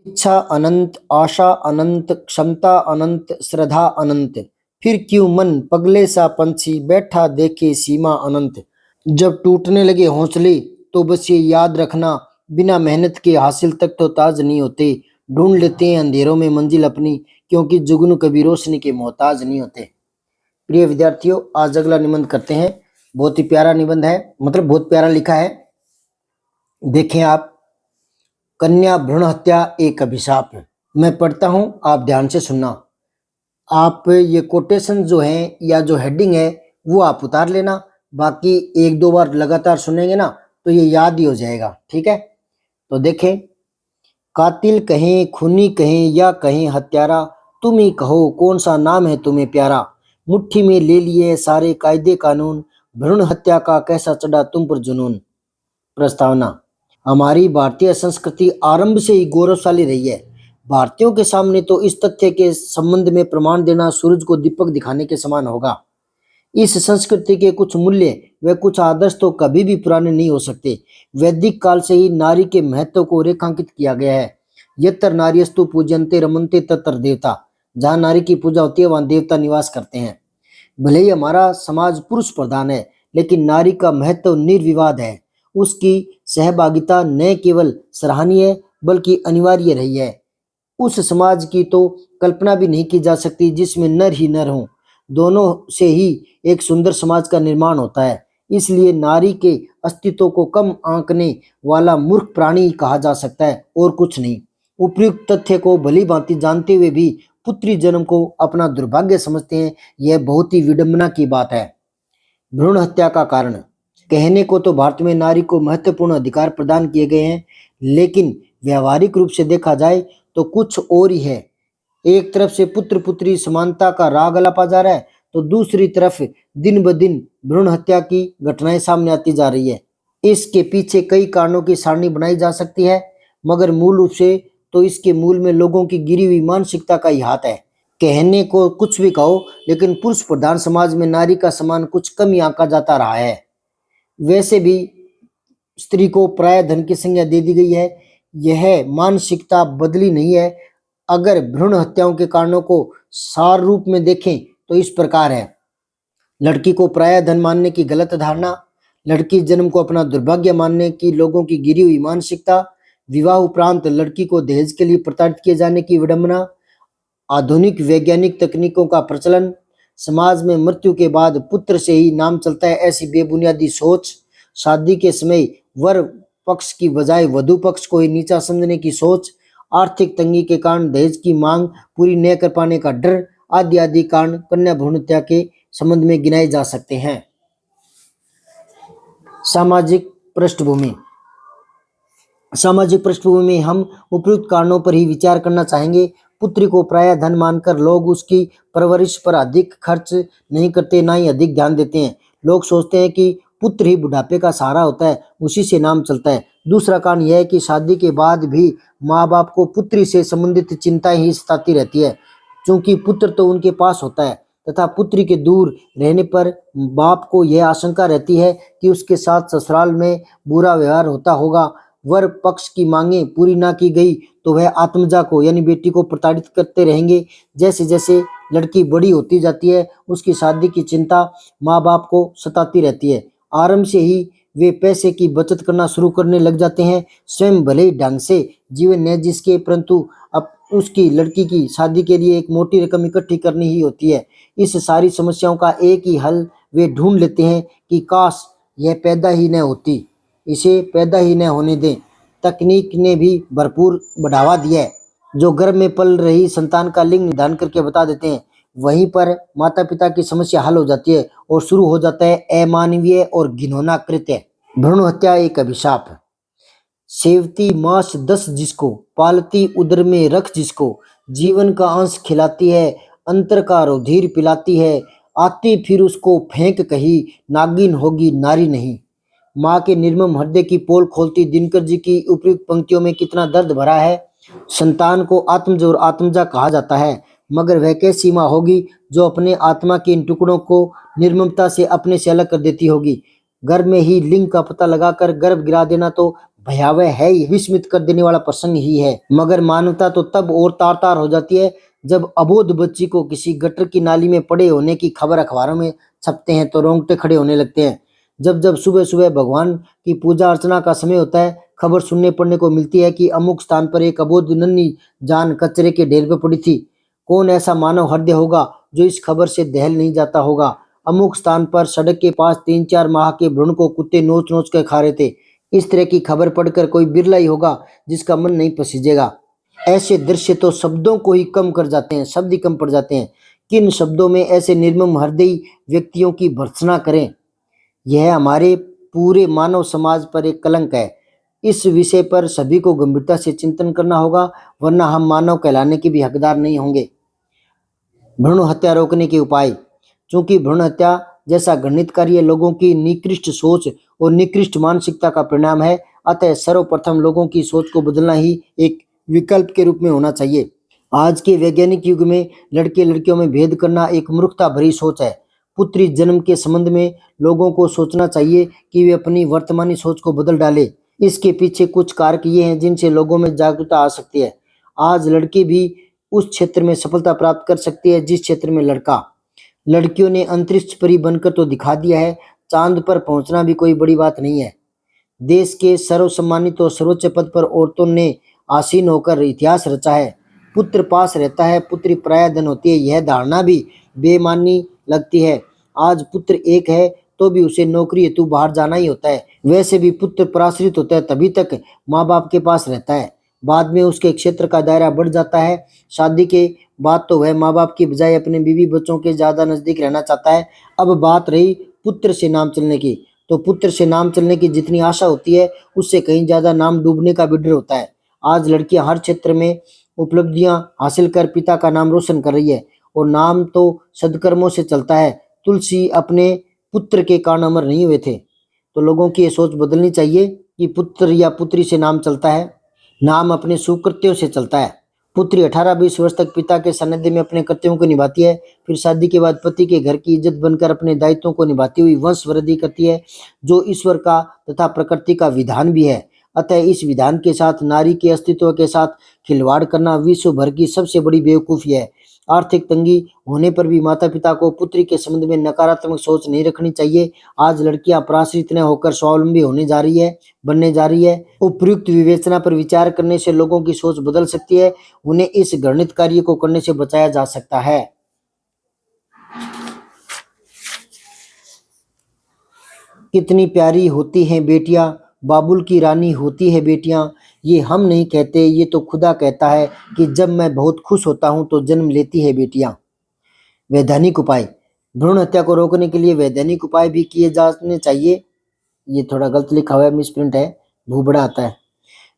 इच्छा अनंत, आशा अनंत, क्षमता अनंत, श्रद्धा अनंत, फिर क्यों मन पगले सा पंछी बैठा देखे सीमा अनंत। जब टूटने लगे हौसले तो बस ये याद रखना, बिना मेहनत के हासिल तक तो ताज नहीं होते। ढूंढ लेते हैं अंधेरों में मंजिल अपनी, क्योंकि जुगनू कभी रोशनी के मोहताज नहीं होते। प्रिय विद्यार्थियों, आज अगला निबंध करते हैं। बहुत ही प्यारा निबंध है, मतलब बहुत प्यारा लिखा है। देखें आप, कन्या भ्रूण हत्या एक अभिशाप। मैं पढ़ता हूं, आप ध्यान से सुनना। आप ये कोटेशन जो है या जो हेडिंग है वो आप उतार लेना, बाकी एक दो बार लगातार सुनेंगे ना तो ये याद ही हो जाएगा, ठीक है। तो देखें, कातिल कहें, खूनी कहें या कहें हत्यारा, तुम ही कहो कौन सा नाम है तुम्हें प्यारा। मुट्ठी में ले लिए सारे कायदे कानून, भ्रूण हत्या का कैसा चढ़ा तुम पर जुनून। प्रस्तावना। हमारी भारतीय संस्कृति आरंभ से ही गौरवशाली रही है। भारतीयों के सामने तो इस तथ्य के संबंध में प्रमाण देना सूरज को दीपक दिखाने के समान होगा। इस संस्कृति के कुछ मूल्य व कुछ आदर्श तो कभी भी पुराने नहीं हो सकते। वैदिक काल से ही नारी के महत्व को रेखांकित किया गया है। यत्र नार्यस्तु पूज्यन्ते रमन्ते तत्र देवता। जहाँ नारी की पूजा होती है वहाँ देवता निवास करते हैं। भले ही हमारा समाज पुरुष प्रधान है, लेकिन नारी का महत्व निर्विवाद है। उसकी सहभागिता न केवल सराहनीय बल्कि अनिवार्य रही है। उस समाज की तो कल्पना भी नहीं की जा सकती जिसमें नर ही नर हों। दोनों से ही एक सुंदर समाज का निर्माण होता है। इसलिए नारी के अस्तित्व को कम आंकने वाला मूर्ख प्राणी कहा जा सकता है, और कुछ नहीं। उपयुक्त तथ्य को भली भांति जानते हुए भी पुत्री जन्म को अपना दुर्भाग्य समझते हैं, यह बहुत ही विडंबना की बात है। भ्रूण हत्या का कारण। कहने को तो भारत में नारी को महत्वपूर्ण अधिकार प्रदान किए गए हैं, लेकिन व्यवहारिक रूप से देखा जाए तो कुछ और ही है। एक तरफ से पुत्र पुत्री समानता का राग अलापा जा रहा है, तो दूसरी तरफ दिन ब दिन भ्रूण हत्या की घटनाएं सामने आती जा रही है। इसके पीछे कई कारणों की सारणी बनाई जा सकती है, मगर मूल रूप से तो इसके मूल में लोगों की गिरी हुई मानसिकता का ही हाथ है। कहने को कुछ भी कहो, लेकिन पुरुष प्रधान समाज में नारी का सम्मान कुछ कम ही आंका जाता रहा है। वैसे भी स्त्री को पराया धन की संज्ञा दे दी गई है। यह मानसिकता बदली नहीं है। अगर भ्रूण हत्याओं के कारणों को सार रूप में देखें तो इस प्रकार है। लड़की को पराया धन मानने की गलत धारणा, लड़की जन्म को अपना दुर्भाग्य मानने की लोगों की गिरी हुई मानसिकता, विवाह उपरांत लड़की को दहेज के लिए प्रताड़ित किए जाने की विडंबना, आधुनिक वैज्ञानिक तकनीकों का प्रचलन, समाज में मृत्यु के बाद पुत्र से ही नाम चलता है ऐसी बेबुनियादी सोच, शादी के समय वर पक्ष की बजाय वधु पक्ष को ही नीचा समझने की सोच, आर्थिक तंगी के कारण दहेज की मांग पूरी न कर पाने का डर, आदि आदि कारण कन्या भ्रूण हत्या के संबंध में गिनाए जा सकते हैं। सामाजिक पृष्ठभूमि। सामाजिक पृष्ठभूमि में हम उपयुक्त कारणों पर ही विचार करना चाहेंगे। पुत्री को पराया धन मानकर लोग उसकी परवरिश पर अधिक खर्च नहीं करते, ना ही अधिक ध्यान देते हैं। लोग सोचते हैं कि पुत्र ही बुढ़ापे का सहारा होता है, उसी से नाम चलता है। दूसरा कारण यह है कि शादी के बाद भी माँ बाप को पुत्री से संबंधित चिंताएं ही सताती रहती है, क्योंकि पुत्र तो उनके पास होता है, तथा पुत्री के दूर रहने पर बाप को यह आशंका रहती है कि उसके साथ ससुराल में बुरा व्यवहार होता होगा। वर पक्ष की मांगें पूरी ना की गई तो वह आत्मजा को यानी बेटी को प्रताड़ित करते रहेंगे। जैसे जैसे लड़की बड़ी होती जाती है, उसकी शादी की चिंता माँ बाप को सताती रहती है। आरंभ से ही वे पैसे की बचत करना शुरू करने लग जाते हैं। स्वयं भले ही ढंग से जीवन न जिसके, परंतु अब उसकी लड़की की शादी के लिए एक मोटी रकम इकट्ठी करनी ही होती है। इस सारी समस्याओं का एक ही हल वे ढूंढ लेते हैं कि काश यह पैदा ही न होती, इसे पैदा ही न होने दें। तकनीक ने भी भरपूर बढ़ावा दिया है, जो गर्भ में पल रही संतान का लिंग निर्धारण करके बता देते हैं। वहीं पर माता पिता की समस्या हल हो जाती है और शुरू हो जाता है अमानवीय और घिनौना कृत्य, भ्रूण हत्या एक अभिशाप। सेवती मांस 10 जिसको, पालती उदर में रख जिसको, जीवन का अंश खिलाती है, अंतर का रुधिर पिलाती है, आती फिर उसको फेंक कही, नागिन होगी नारी नहीं। माँ के निर्मम हृदय की पोल खोलती दिनकर जी की उपयुक्त पंक्तियों में कितना दर्द भरा है। संतान को आत्मज और आत्मजा कहा जाता है, मगर वह कैसी माँ होगी जो अपने आत्मा के इन टुकड़ों को निर्ममता से अपने से अलग कर देती होगी। गर्भ में ही लिंग का पता लगाकर गर्भ गिरा देना तो भयावह है, ये विस्मित कर देने वाला प्रसंग ही है। मगर मानवता तो तब और तार तार हो जाती है जब अबोध बच्ची को किसी गटर की नाली में पड़े होने की खबर अखबारों में छपते हैं तो रोंगटे खड़े होने लगते हैं। जब जब सुबह सुबह भगवान की पूजा अर्चना का समय होता है, खबर सुनने पड़ने को मिलती है कि अमुक स्थान पर एक अबोध नन्ही जान कचरे के ढेर पर पड़ी थी। कौन ऐसा मानव हृदय होगा जो इस खबर से दहल नहीं जाता होगा। अमुक स्थान पर सड़क के पास 3-4 माह के भ्रूण को कुत्ते नोच नोच कर खा रहे थे। इस तरह की खबर पढ़कर कोई बिरला ही होगा जिसका मन नहीं पसीजेगा। ऐसे दृश्य तो शब्दों को ही कम कर जाते हैं, शब्द ही कम पड़ जाते हैं। किन शब्दों में ऐसे निर्मम हृदयी व्यक्तियों की भर्त्सना करें। यह हमारे पूरे मानव समाज पर एक कलंक है। इस विषय पर सभी को गंभीरता से चिंतन करना होगा, वरना हम मानव कहलाने के भी हकदार नहीं होंगे। भ्रूण हत्या रोकने के उपाय। चूंकि भ्रूण हत्या जैसा घृणित कार्य लोगों की निकृष्ट सोच और निकृष्ट मानसिकता का परिणाम है, अतः सर्वप्रथम लोगों की सोच को बदलना ही एक विकल्प के रूप में होना चाहिए। आज के वैज्ञानिक युग में लड़के लड़कियों में भेद करना एक मूर्खता भरी सोच है। पुत्री जन्म के संबंध में लोगों को सोचना चाहिए कि वे अपनी वर्तमानी सोच को बदल डालें। इसके पीछे कुछ कारक ये हैं जिनसे लोगों में जागरूकता आ सकती है। आज लड़की भी उस क्षेत्र में सफलता प्राप्त कर सकती है जिस क्षेत्र में लड़का। लड़कियों ने अंतरिक्ष परी बनकर तो दिखा दिया है, चांद पर पहुंचना भी कोई बड़ी बात नहीं है। देश के सर्वसम्मानित और सर्वोच्च पद पर औरतों ने आसीन होकर इतिहास रचा है। पुत्र पास रहता है, पुत्री पराया धन होती है, यह धारणा भी बेमानी लगती है। आज पुत्र एक है तो भी उसे नौकरी हेतु बाहर जाना ही होता है। वैसे भी पुत्र पराश्रित होता है तभी तक माँ बाप के पास रहता है, बाद में उसके क्षेत्र का दायरा बढ़ जाता है। शादी के बाद तो वह माँ बाप की बजाय अपने बीवी बच्चों के ज़्यादा नज़दीक रहना चाहता है। अब बात रही पुत्र से नाम चलने की, तो पुत्र से नाम चलने की जितनी आशा होती है उससे कहीं ज़्यादा नाम डूबने का भी डर होता है। आज लड़कियां हर क्षेत्र में उपलब्धियां हासिल कर पिता का नाम रोशन कर रही है, और नाम तो सद्कर्मों से चलता है। तुलसी अपने पुत्र के कारण अमर नहीं हुए थे। तो लोगों की ये सोच बदलनी चाहिए कि पुत्र या पुत्री से नाम चलता है, नाम अपने सुकृत्यों से चलता है। पुत्री 18-20 वर्ष तक पिता के सानिध्य में अपने कर्तव्यों को निभाती है, फिर शादी के बाद पति के घर की इज्जत बनकर अपने दायित्वों को निभाती हुई वंश वृद्धि करती है, जो ईश्वर का तथा प्रकृति का विधान भी है। अतः इस विधान के साथ नारी के अस्तित्व के साथ खिलवाड़ करना विश्व भर की सबसे बड़ी बेवकूफ़ी है। आर्थिक तंगी होने पर भी माता पिता को पुत्री के संबंध में नकारात्मक सोच नहीं रखनी चाहिए। आज लड़कियां पराश्रित न होकर स्वावलंबी होने जा रही है, बनने जा रही है। उपयुक्त विवेचना पर विचार करने से लोगों की सोच बदल सकती है, उन्हें इस घृणित कार्य को करने से बचाया जा सकता है। कितनी प्यारी होती हैं बेटियां, बाबुल की रानी होती है बेटियां। ये हम नहीं कहते, ये तो खुदा कहता है कि जब मैं बहुत खुश होता हूँ तो जन्म लेती है बेटियां। वैधानिक उपाय। भ्रूण हत्या को रोकने के लिए वैधानिक उपाय भी किए जाने चाहिए। ये थोड़ा गलत लिखा हुआ है, मिसप्रिंट है, भूबड़ा आता है।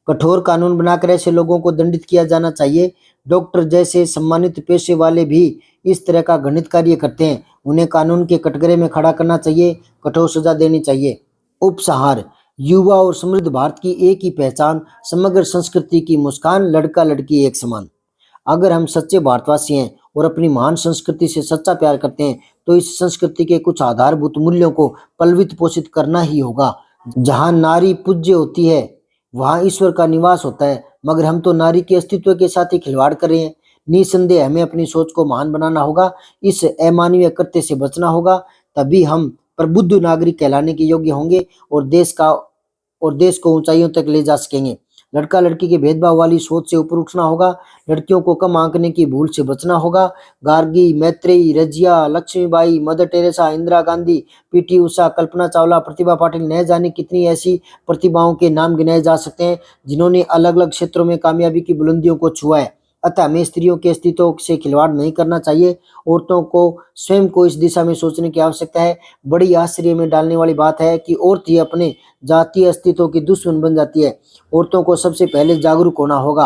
कठोर कानून बनाकर ऐसे लोगों को दंडित किया जाना चाहिए। डॉक्टर जैसे सम्मानित पेशे वाले भी इस तरह का घृणित कार्य करते हैं, उन्हें कानून के कटघरे में खड़ा करना चाहिए, कठोर सजा देनी चाहिए। उपसंहार। युवा और समृद्ध भारत की एक ही पहचान, समग्र संस्कृति की मुस्कान, लड़का लड़की एक समान। अगर हम सच्चे भारतवासी हैं और अपनी महान संस्कृति से सच्चा प्यार करते हैं तो इस संस्कृति के कुछ आधारभूत मूल्यों को पल्वित पोषित करना ही होगा। जहाँ नारी पूज्य होती है वहाँ ईश्वर का निवास होता है, मगर हम तो नारी के अस्तित्व के साथ ही खिलवाड़ कर रहे हैं। निसंदेह हमें अपनी सोच को महान बनाना होगा, इस अमानवीय कृत्य से बचना होगा, तभी हम प्रबुद्ध नागरिक कहलाने के योग्य होंगे और देश को ऊंचाइयों तक ले जा सकेंगे। लड़का लड़की के भेदभाव वाली सोच से ऊपर उठना होगा, लड़कियों को कम आंकने की भूल से बचना होगा। Gargi, Maitreyi, Razia, Lakshmibai, Mother Teresa, Indira Gandhi, PT Usha, Kalpana Chawla, Pratibha Patil, न जाने कितनी ऐसी प्रतिभाओं के नाम गिनाए जा सकते हैं जिन्होंने अलग अलग क्षेत्रों में कामयाबी की बुलंदियों को छुआ है। अतः हमें स्त्रियों के अस्तित्व से खिलवाड़ नहीं करना चाहिए। औरतों को स्वयं को इस दिशा में सोचने की आवश्यकता है। बड़ी आश्चर्य में डालने वाली बात है कि औरत ही अपने जातीय अस्तित्व की दुश्मन बन जाती है। औरतों को सबसे पहले जागरूक होना होगा।